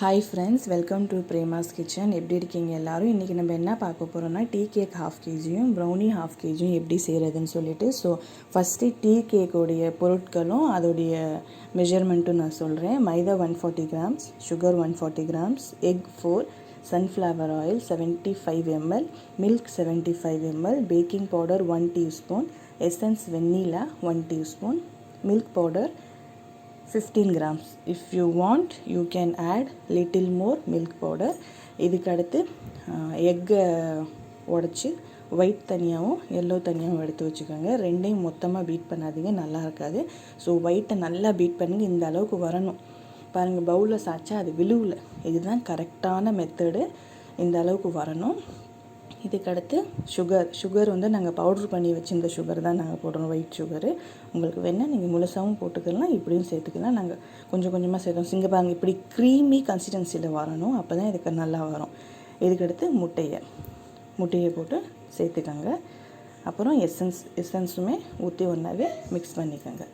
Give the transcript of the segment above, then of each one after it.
Hi friends, welcome to Prema's kitchen. எப்படி இருக்கீங்க எல்லோரும்? இன்றைக்கி நம்ம என்ன பார்க்க போகிறோம்னா, tea cake ½ kg brownie ½ kg எப்படி செய்கிறதுன்னு சொல்லிட்டு. ஸோ ஃபஸ்ட்டு டீ கேக்கோடைய பொருட்களும் அதோடைய மெஷர்மெண்ட்டும் நான் சொல்கிறேன். Maida 140 grams, sugar 140 grams, egg 4, sunflower oil 75 ml, milk 75 ml, baking powder 1 teaspoon, essence vanilla 1 teaspoon, milk powder 15 grams. If you want, you can add little more milk powder. இதுக்கு அடுத்து எக்கை உடச்சி white தனியாகவும் எல்லோ தனியாகவும் எடுத்து வச்சுக்கோங்க. ரெண்டையும் மொத்தமாக பீட் பண்ணாதீங்க, நல்லா இருக்காது. ஸோ ஒயிட்டை நல்லா பீட் பண்ணுங்க. இந்த அளவுக்கு வரணும் பாருங்கள். பவுலில் சாய்ச்சா அது விழுவில். இதுதான் கரெக்டான மெத்தடு. இந்த அளவுக்கு வரணும். இதுக்கடுத்து சுகர் வந்து நாங்கள் பவுட்ரு பண்ணி வச்சு இந்த சுகர் தான் நாங்கள் போடுறோம், ஒயிட் சுகரு. உங்களுக்கு வேணால் நீங்கள் முழுசாகவும் போட்டுக்கலாம், இப்படியும் சேர்த்துக்கலாம். நாங்கள் கொஞ்சம் கொஞ்சமாக சேர்த்தோம். இங்கே பாருங்கள், இப்படி க்ரீமி கன்சிஸ்டன்சியில் வரணும், அப்போ தான் இதுக்கு நல்லா வரும். இதுக்கடுத்து முட்டையை போட்டு சேர்த்துக்கோங்க. அப்புறம் எசன்ஸுமே ஊற்றி ஒன்றாவே மிக்ஸ் பண்ணிக்கோங்க.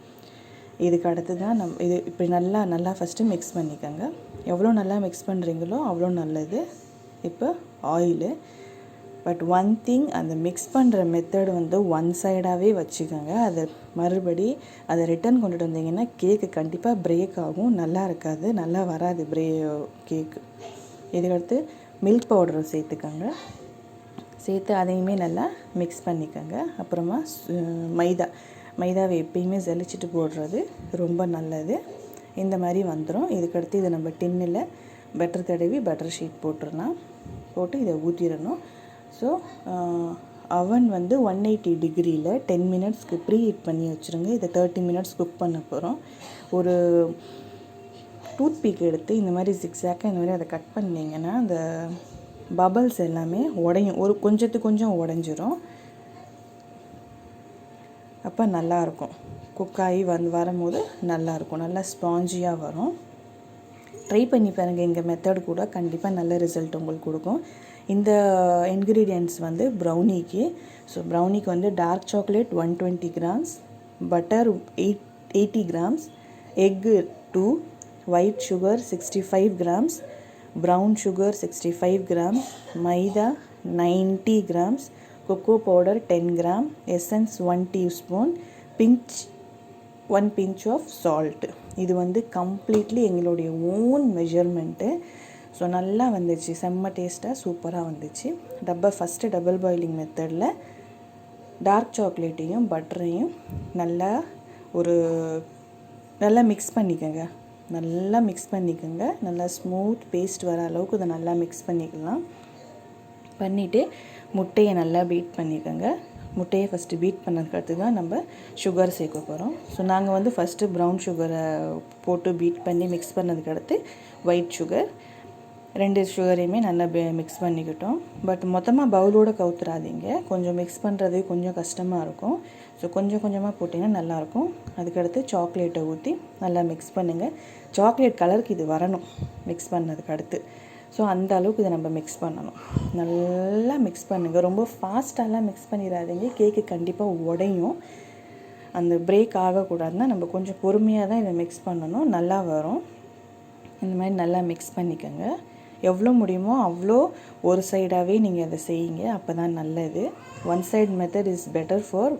இதுக்கு அடுத்து தான் இது இப்படி நல்லா ஃபஸ்ட்டு மிக்ஸ் பண்ணிக்கோங்க. எவ்வளோ நல்லா மிக்ஸ் பண்ணுறீங்களோ அவ்வளோ நல்லது. இப்போ ஆயிலு. பட் ஒன் திங், அந்த மிக்ஸ் பண்ணுற மெத்தடு வந்து ஒன் சைடாகவே வச்சுக்கோங்க. அதை ரிட்டன் கொண்டுட்டு வந்தீங்கன்னா கேக்கு கண்டிப்பாக பிரேக் ஆகும், நல்லா இருக்காது, நல்லா வராது கேக்கு. இதுக்கடுத்து மில்க் பவுடரை சேர்த்துக்கோங்க. சேர்த்து அதையுமே நல்லா மிக்ஸ் பண்ணிக்கோங்க. அப்புறமா மைதாவை எப்பயுமே ஜலிச்சிட்டு போடுறது ரொம்ப நல்லது. இந்த மாதிரி வந்துடும். இதுக்கடுத்து இதை நம்ம டின்னில் பட்டர் தடவி பட்டர் ஷீட் போட்டு இதை ஊற்றிடணும். ஸோ அவன் வந்து 180 degreeல 10 minutesக்கு ப்ரீ ஹீட் பண்ணி வச்சுருங்க. இதை 30 minutes குக் பண்ண போகிறோம். ஒரு டூத் பீக் எடுத்து இந்த மாதிரி ஜிக்ஸாக்காக இந்த மாதிரி அதை கட் பண்ணிங்கன்னா அந்த பபல்ஸ் எல்லாமே உடையும், கொஞ்சம் உடஞ்சிரும். அப்போ நல்லாயிருக்கும், குக்காகி வரும்போது நல்லாயிருக்கும், நல்லா ஸ்பாஞ்சியாக வரும். ட்ரை பண்ணி பாருங்கள். எங்கள் மெத்தட் கூட கண்டிப்பாக நல்ல ரிசல்ட் உங்களுக்கு கொடுக்கும். இந்த இன்க்ரீடியன்ட்ஸ் வந்து ப்ரௌனிக்கு. ஸோ ப்ரௌனிக்கு வந்து dark chocolate 120 grams, butter 80 grams, egg 2, white sugar 65 grams, brown sugar 65 grams, maida 90 grams, cocoa powder 10 gram, essence 1 teaspoon, 1 pinch of salt. இது வந்து கம்ப்ளீட்லி எங்களுடைய ஓன் மெஷர்மெண்ட்டு. ஸோ நல்லா வந்துச்சு, செம்ம டேஸ்ட்டாக சூப்பராக வந்துச்சு. ஃபஸ்ட்டு டபுள் பாயிலிங் மெத்தடில் டார்க் சாக்லேட்டையும் பட்டரையும் நல்லா மிக்ஸ் பண்ணிக்கோங்க. நல்லா ஸ்மூத் பேஸ்ட் வர அளவுக்கு இதை நல்லா மிக்ஸ் பண்ணிக்கலாம். பண்ணிவிட்டு முட்டையை நல்லா பீட் பண்ணிக்கோங்க. முட்டையை ஃபஸ்ட்டு பீட் பண்ணதுக்கு தான் நம்ம சுகர் சேர்க்க போகிறோம். ஸோ நாங்கள் வந்து ஃபஸ்ட்டு ப்ரௌன் சுகரை போட்டு பீட் பண்ணி மிக்ஸ் பண்ணதுக்கு அடுத்து ஒயிட் சுகர், 2 சுகரையுமே நல்லா மிக்ஸ் பண்ணிக்கிட்டோம். பட் மொத்தமாக பவுலோடு கவுத்துறாதீங்க, கொஞ்சம் மிக்ஸ் பண்ணுறது கொஞ்சம் கஷ்டமாக இருக்கும். ஸோ கொஞ்சம் கொஞ்சமாக போட்டிங்கன்னா நல்லாயிருக்கும். அதுக்கடுத்து சாக்லேட்டை ஊற்றி நல்லா மிக்ஸ் பண்ணுங்கள். சாக்லேட் கலருக்கு இது வரணும் மிக்ஸ் பண்ணதுக்கு அடுத்து. ஸோ அந்த அளவுக்கு இதை நம்ம மிக்ஸ் பண்ணணும். நல்லா மிக்ஸ் பண்ணுங்கள். ரொம்ப ஃபாஸ்ட்டாலாம் மிக்ஸ் பண்ணிடாதீங்க, கேக்கு கண்டிப்பாக உடையும். அந்த பிரேக் ஆகக்கூடாதுன்னா நம்ம கொஞ்சம் பொறுமையாக தான் இதை மிக்ஸ் பண்ணணும், நல்லா வரும். இந்த மாதிரி நல்லா மிக்ஸ் பண்ணிக்கோங்க. எவ்வளோ முடியுமோ அவ்வளோ ஒரு சைடாகவே நீங்கள் அதை செய்யுங்க, அப்போ தான் நல்லது. One side method is better for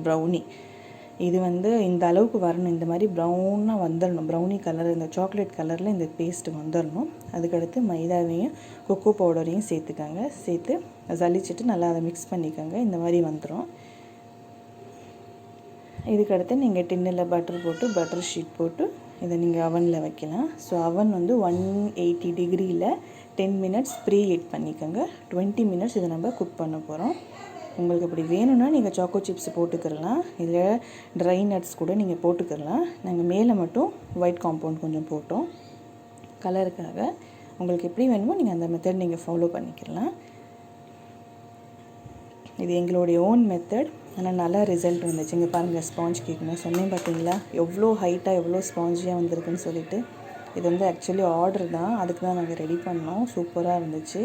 brownie. இது வந்து இந்த அளவுக்கு வரணும், இந்த மாதிரி ப்ரௌனாக வந்துடணும். ப்ரௌனி கலர், இந்த சாக்லேட் கலரில் இந்த பேஸ்ட்டு வந்துடணும். அதுக்கடுத்து மைதாவையும் கொக்கோ பவுடரையும் சேர்த்துக்கோங்க. சேர்த்து ஜலிச்சிட்டு நல்லா அதை மிக்ஸ் பண்ணிக்கோங்க. இந்த மாதிரி வந்துடும். இதுக்கடுத்து நீங்கள் டின்னில் பட்டர் ஷீட் போட்டு இதை நீங்கள் அவனில் வைக்கலாம். ஸோ அவன் வந்து 180 degreeல 10 minutes ப்ரீ ஹீட் பண்ணிக்கோங்க. 20 minutes இதை நம்ம குக் பண்ண போகிறோம். உங்களுக்கு அப்படி வேணும்னா நீங்கள் சாக்கோ சிப்ஸ் போட்டுக்கிறலாம், இல்லை ட்ரை நட்ஸ் கூட நீங்கள் போட்டுக்கிறலாம். நாங்கள் மேலே மட்டும் ஒயிட் காம்பவுண்ட் கொஞ்சம் போட்டோம் கலருக்காக. உங்களுக்கு எப்படி வேணுமோ நீங்கள் அந்த மெத்தட் நீங்கள் ஃபாலோ பண்ணிக்கலாம். இது எங்களுடைய ஓன் மெத்தட், ஆனால் நல்லா ரிசல்ட் வந்துச்சு. இங்கே பாருங்கள், ஸ்பாஞ்ச் கேக் நான் சொன்னேன் பார்த்தீங்களா, எவ்வளோ ஹைட்டாக எவ்வளோ ஸ்பாஞ்சியாக வந்திருக்குன்னு சொல்லிட்டு. இது வந்து ஆக்சுவலி ஆர்டர் தான், அதுக்கு தான் நாங்கள் ரெடி பண்ணோம். சூப்பராக இருந்துச்சு.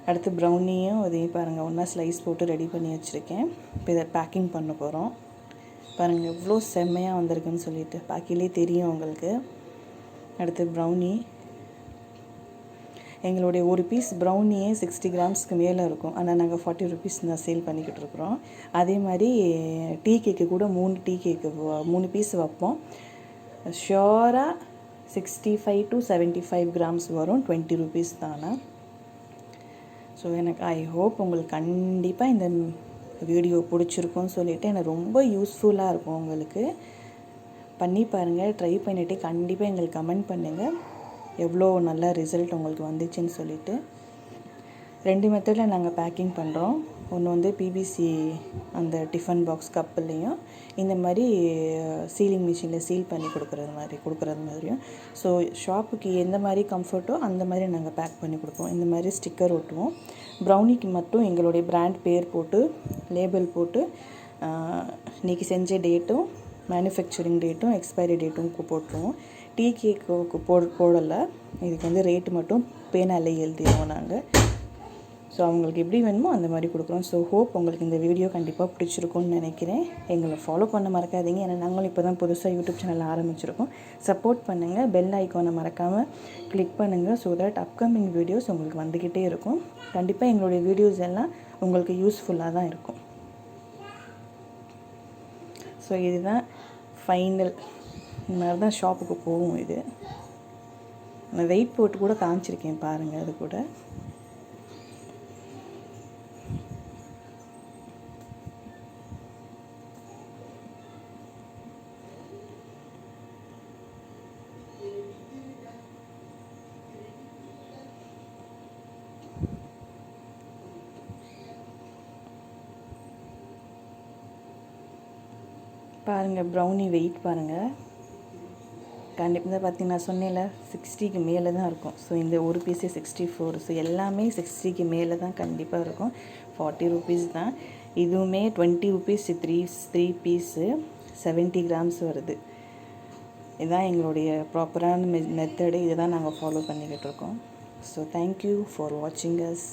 அடுத்து ப்ரௌனியும் அதையும் பாருங்கள் ஒன்றா ஸ்லைஸ் போட்டு ரெடி பண்ணி வச்சுருக்கேன். இப்போ இதை பேக்கிங் பண்ண போகிறோம். பாருங்கள் எவ்வளோ செம்மையாக வந்திருக்குன்னு சொல்லிட்டு, பாக்கிலே தெரியும் உங்களுக்கு. அடுத்து ப்ரௌனி எங்களுடைய ஒரு பீஸ் ப்ரௌனியே 60 கிராம்ஸ்க்கு மேலே இருக்கும். ஆனால் நாங்கள் 40 ருபீஸ் தான் சேல் பண்ணிக்கிட்டு இருக்கிறோம். அதே மாதிரி டீ கேக்கு கூட 3 பீஸ் வைப்போம். ஷியோராக 65 to 75 கிராம்ஸ் வரும். 20 ருபீஸ் தானே. ஸோ எனக்கு ஐ ஹோப் உங்களுக்கு கண்டிப்பாக இந்த வீடியோ பிடிச்சிருக்கும்னு சொல்லிவிட்டு எனக்கு ரொம்ப யூஸ்ஃபுல்லாக இருக்கும். உங்களுக்கு பண்ணி பாருங்கள், ட்ரை பண்ணிவிட்டு கண்டிப்பாக எங்களுக்கு கமெண்ட் பண்ணுங்கள் எவ்வளோ நல்ல ரிசல்ட் உங்களுக்கு வந்துச்சுன்னு சொல்லிவிட்டு. 2 மெத்தடில் நாங்கள் பேக்கிங் பண்ணுறோம். ஒன்று வந்து பிபிசி அந்த டிஃபன் பாக்ஸ் கப்புலேயும், இந்த மாதிரி சீலிங் மிஷினில் சீல் பண்ணி கொடுக்குறது மாதிரியும். ஸோ ஷாப்புக்கு எந்த மாதிரி கம்ஃபர்ட்டோ அந்த மாதிரி நாங்கள் பேக் பண்ணி கொடுப்போம். இந்த மாதிரி ஸ்டிக்கர் ஒட்டுவோம். ப்ரௌனிக்கு மட்டும் எங்களுடைய பிராண்ட் பேர் போட்டு லேபிள் போட்டு இன்றைக்கி செஞ்ச டேட்டும் மேனுஃபேக்சரிங் டேட்டும் எக்ஸ்பைரி டேட்டும் போட்டுருவோம். டீ கேக்கு போடலை. இதுக்கு வந்து ரேட்டு மட்டும் பேனாலே எழுதிடுவோம் நாங்கள். ஸோ அவங்களுக்கு எப்படி வேணுமோ அந்த மாதிரி கொடுக்குறோம். ஸோ ஹோப் உங்களுக்கு இந்த வீடியோ கண்டிப்பாக பிடிச்சிருக்கும்னு நினைக்கிறேன். எங்களை ஃபாலோ பண்ண மறக்காதீங்க. ஏன்னா நாங்களும் இப்போ தான் புதுசாக யூடியூப் சேனல் ஆரம்பிச்சிருக்கோம். சப்போர்ட் பண்ணுங்கள். பெல் ஐக்கானை மறக்காமல் கிளிக் பண்ணுங்கள். ஸோ தட் அப்கமிங் வீடியோஸ் உங்களுக்கு வந்துக்கிட்டே இருக்கும். கண்டிப்பாக எங்களுடைய வீடியோஸ் எல்லாம் உங்களுக்கு யூஸ்ஃபுல்லாக தான் இருக்கும். ஸோ இதுதான் ஃபைனல். இந்த மாதிரி தான் ஷாப்புக்கு போகும். இது நான் வெயிட் போட்டு கூட காமிச்சிருக்கேன் பாருங்கள். அது கூட பாருங்கள். ப்ரௌனி வெயிட் பாருங்கள். கண்டிப்பாக பார்த்தீங்கன்னா நான் சொன்னேன்ல 60க்கு மேலே தான் இருக்கும். ஸோ இந்த ஒரு பீஸே 64. ஸோ எல்லாமே 60க்கு மேலே தான் கண்டிப்பாக இருக்கும். 40 ருபீஸ் தான். இதுவுமே 20 ருபீஸ் 3 பீஸு 70 கிராம்ஸ் வருது. இதுதான் எங்களுடைய ப்ராப்பரான மெத்தடு. இதுதான் நாங்கள் ஃபாலோ பண்ணிக்கிட்டு இருக்கோம். ஸோ தேங்க்யூ ஃபார் வாட்சிங் அஸ்.